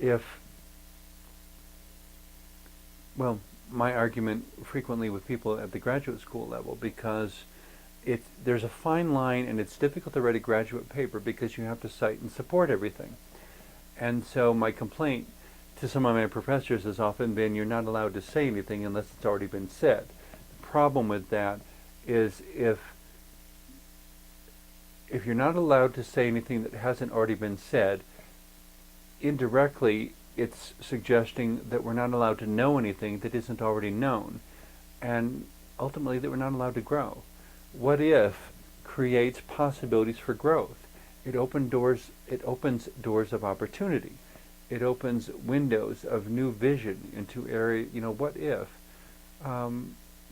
if, well, my argument frequently with people at the graduate school level, because there's a fine line and it's difficult to write a graduate paper because you have to cite and support everything. And so my complaint to some of my professors has often been, you're not allowed to say anything unless it's already been said. The problem with that is if you're not allowed to say anything that hasn't already been said, indirectly it's suggesting that we're not allowed to know anything that isn't already known, and ultimately that we're not allowed to grow. What if creates possibilities for growth? It opens doors of opportunity. It opens windows of new vision into area. What if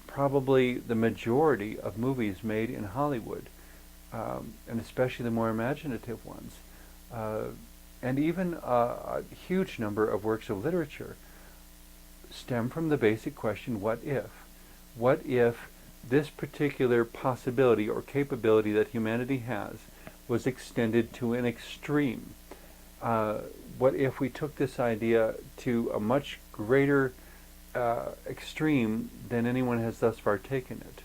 probably the majority of movies made in Hollywood, and especially the more imaginative ones, and even a huge number of works of literature, stem from the basic question, what if? What if this particular possibility or capability that humanity has was extended to an extreme? What if we took this idea to a much greater extreme than anyone has thus far taken it?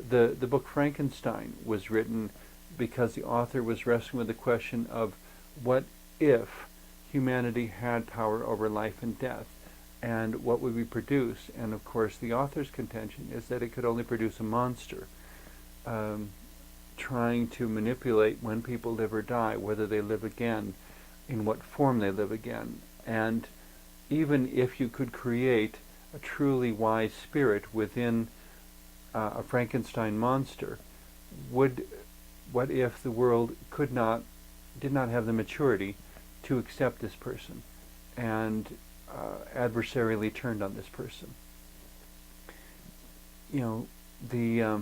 The book Frankenstein was written because the author was wrestling with the question of what if humanity had power over life and death, and what would we produce? And of course the author's contention is that it could only produce a monster, trying to manipulate when people live or die, whether they live again, in what form they live again. And even if you could create a truly wise spirit within a Frankenstein monster, what if the world did not have the maturity to accept this person and adversarially turned on this person? The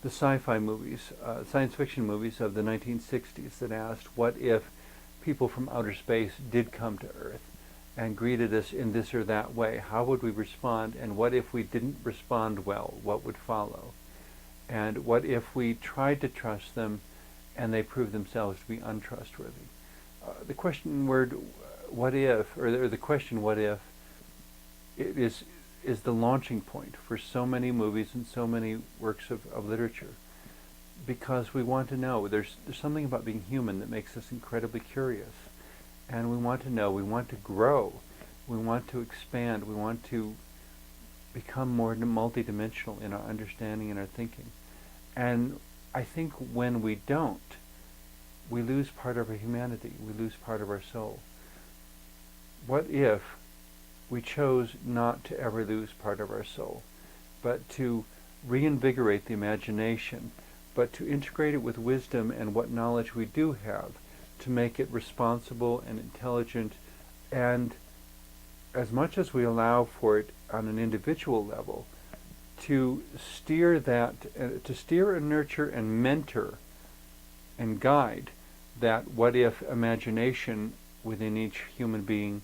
sci-fi movies, science fiction movies of the 1960s that asked, what if people from outer space did come to Earth and greeted us in this or that way? How would we respond? And what if we didn't respond well? What would follow? And what if we tried to trust them and they proved themselves to be untrustworthy? The question word, what if, or the question, what if, it is the launching point for so many movies and so many works of literature, because we want to know. There's something about being human that makes us incredibly curious, and we want to know, we want to grow, we want to expand, we want to become more multidimensional in our understanding and our thinking. And I think when we don't, we lose part of our humanity, we lose part of our soul. What if we chose not to ever lose part of our soul, but to reinvigorate the imagination, but to integrate it with wisdom and what knowledge we do have, to make it responsible and intelligent, and as much as we allow for it on an individual level, to steer and nurture and mentor and guide that what if imagination within each human being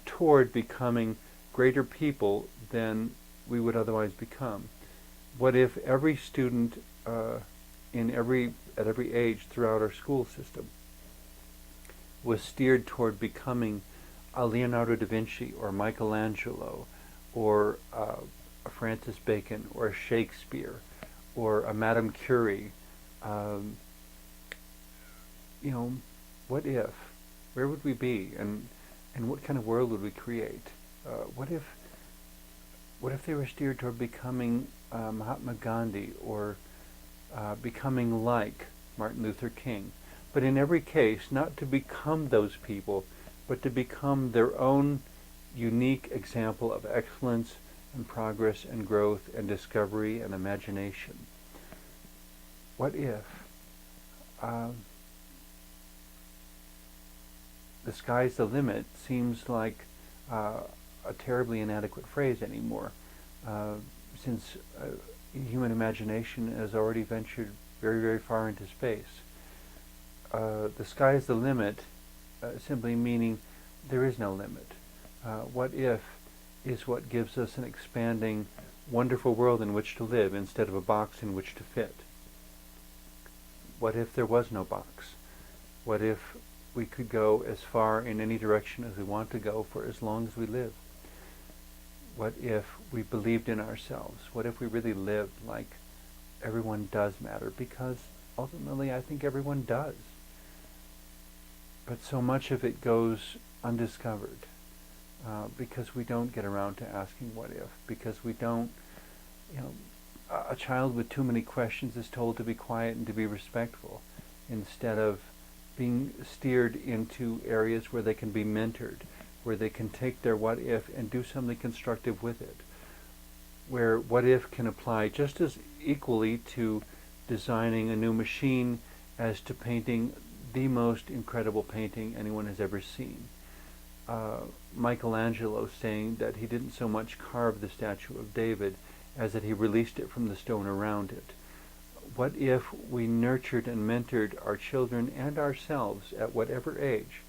toward becoming greater people than we would otherwise become. What if every student at every age throughout our school system was steered toward becoming a Leonardo da Vinci or Michelangelo or a Francis Bacon or a Shakespeare or a Madame Curie? What if? Where would we be? And what kind of world would we create? What if they were steered toward becoming Mahatma Gandhi or becoming like Martin Luther King? But in every case, not to become those people, but to become their own unique example of excellence and progress and growth and discovery and imagination. What if? The sky's the limit seems like a terribly inadequate phrase anymore, since human imagination has already ventured very, very far into space. The sky's the limit, simply meaning there is no limit. What if is what gives us an expanding, wonderful world in which to live instead of a box in which to fit. What if there was no box? What if we could go as far in any direction as we want to go for as long as we live? What if we believed in ourselves? What if we really lived like everyone does matter? Because ultimately I think everyone does. But so much of it goes undiscovered because we don't get around to asking what if, because we don't, a child with too many questions is told to be quiet and to be respectful instead of being steered into areas where they can be mentored, where they can take their what if and do something constructive with it, where what if can apply just as equally to designing a new machine as to painting the most incredible painting anyone has ever seen. Michelangelo saying that he didn't so much carve the statue of David as that he released it from the stone around it. What if we nurtured and mentored our children and ourselves at whatever age